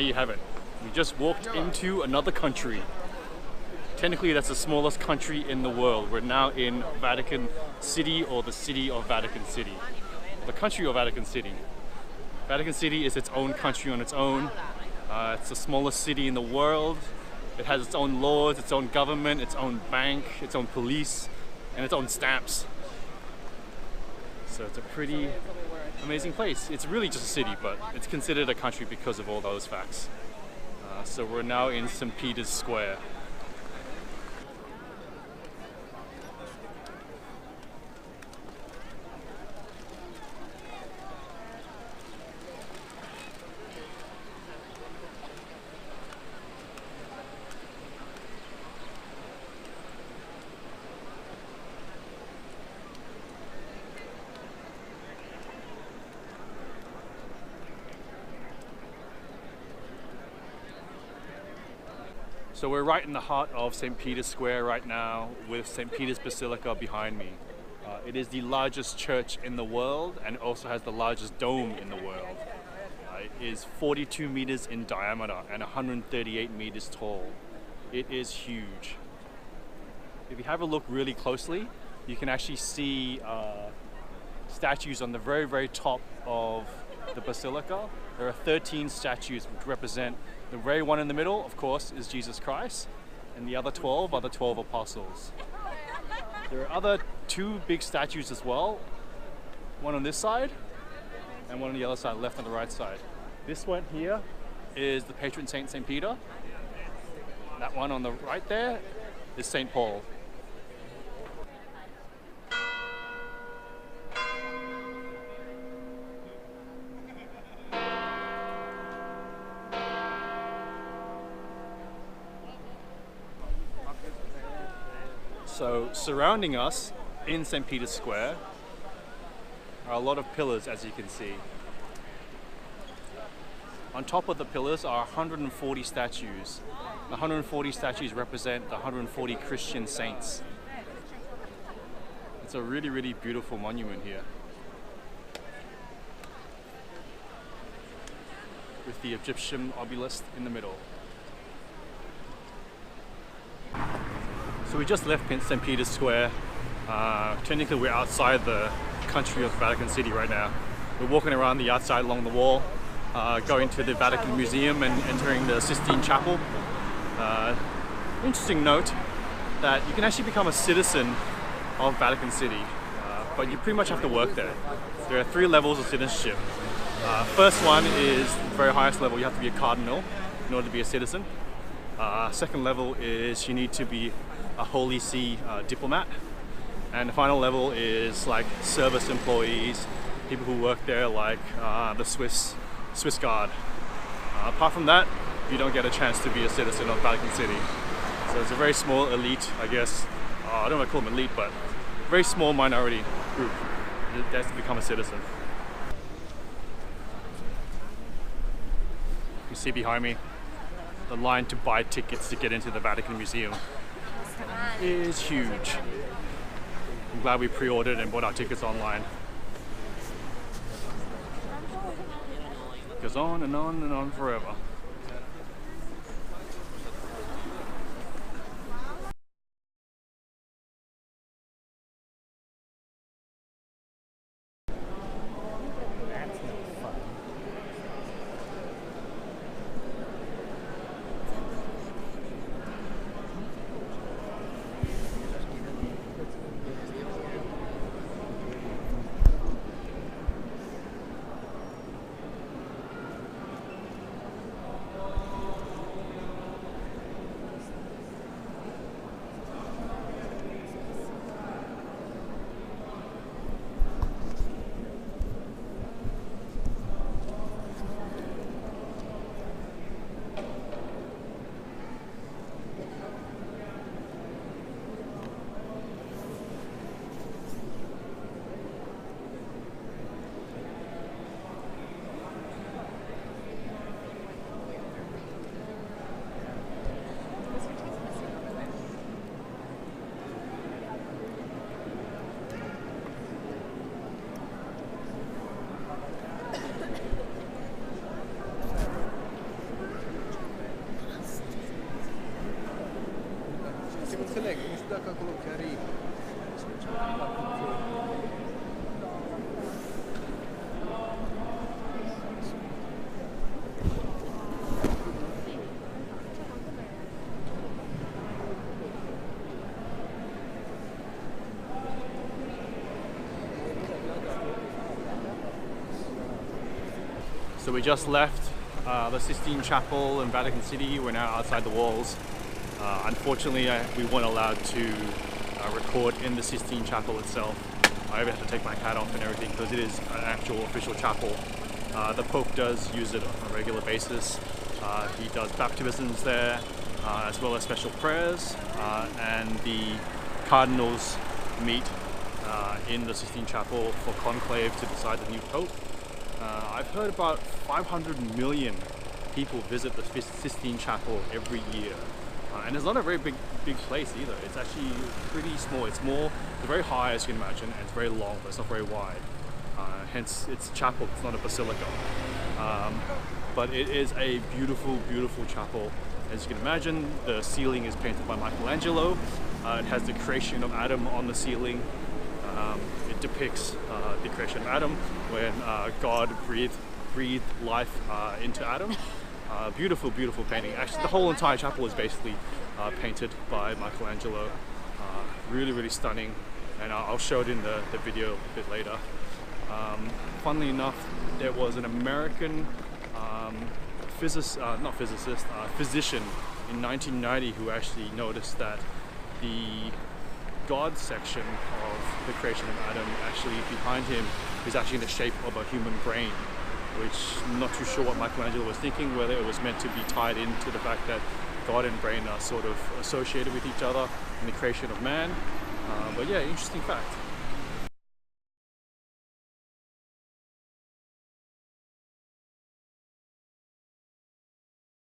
there you have it. We just walked into another country. Technically, that's the smallest country in the world. We're now in Vatican City, or the city of Vatican City. The country of Vatican City. Vatican City is its own country on its own. It's the smallest city in the world. It has its own laws, its own government, its own bank, its own police, and its own stamps. So it's a pretty amazing place. It's really just a city, but it's considered a country because of all those facts. So we're now in St. Peter's Square. So we're right in the heart of St. Peter's Square right now, with St. Peter's Basilica behind me. It is the largest church in the world, and also has the largest dome in the world. It is 42 meters in diameter and 138 meters tall. It is huge. If you have a look really closely, you can actually see statues on the very, very top of the basilica. There are 13 statues which represent the very one in the middle, of course, is Jesus Christ, and the other 12 are the 12 apostles. There are other two big statues as well, one on this side and one on the other side, left and the right side. This one here is the patron saint, St. Peter. That one on the right there is St. Paul. So surrounding us in St. Peter's Square are a lot of pillars, as you can see. On top of the pillars are 140 statues. The 140 statues represent the 140 Christian saints. It's a really, really beautiful monument here, with the Egyptian obelisk in the middle. So we just left St. Peter's Square. Technically we're outside the country of Vatican City right now. We're walking around the outside along the wall, going to the Vatican Museum and entering the Sistine Chapel. Interesting note that you can actually become a citizen of Vatican City, but you pretty much have to work there. There are 3 levels of citizenship. First one is the very highest level. You have to be a cardinal in order to be a citizen. Second level is you need to be a Holy See diplomat, and the final level is like service employees, people who work there, like the Swiss Guard. Apart from that, you don't get a chance to be a citizen of Vatican City. So it's a very small elite, I guess. I don't want to call them elite, but very small minority group that has to become a citizen. You see behind me, the line to buy tickets to get into the Vatican Museum is huge. I'm glad we pre-ordered and bought our tickets online. It goes on and on and on forever. So we just left the Sistine Chapel in Vatican City. We're now outside the walls. Unfortunately, we weren't allowed to record in the Sistine Chapel itself. I even have to take my hat off and everything because it is an actual official chapel. The Pope does use it on a regular basis. He does baptisms there, as well as special prayers, and the cardinals meet in the Sistine Chapel for conclave to decide the new Pope. I've heard about 500 million people visit the Sistine Chapel every year. And it's not a very big place either. It's actually pretty small. It's very high, as you can imagine, and it's very long, but it's not very wide. Hence, it's a chapel, it's not a basilica. But it is a beautiful, beautiful chapel. As you can imagine, the ceiling is painted by Michelangelo. It has the creation of Adam on the ceiling. It depicts the creation of Adam when God breathed life into Adam. Beautiful, beautiful painting. Actually, the whole entire chapel is basically painted by Michelangelo. Really, really stunning. And I'll show it in the video a bit later. Funnily enough, there was an American physician in 1990 who actually noticed that the God section of the creation of Adam, actually behind him, is actually in the shape of a human brain, which I'm not too sure what Michelangelo was thinking, whether it was meant to be tied into the fact that God and brain are sort of associated with each other in the creation of man. But yeah, interesting fact.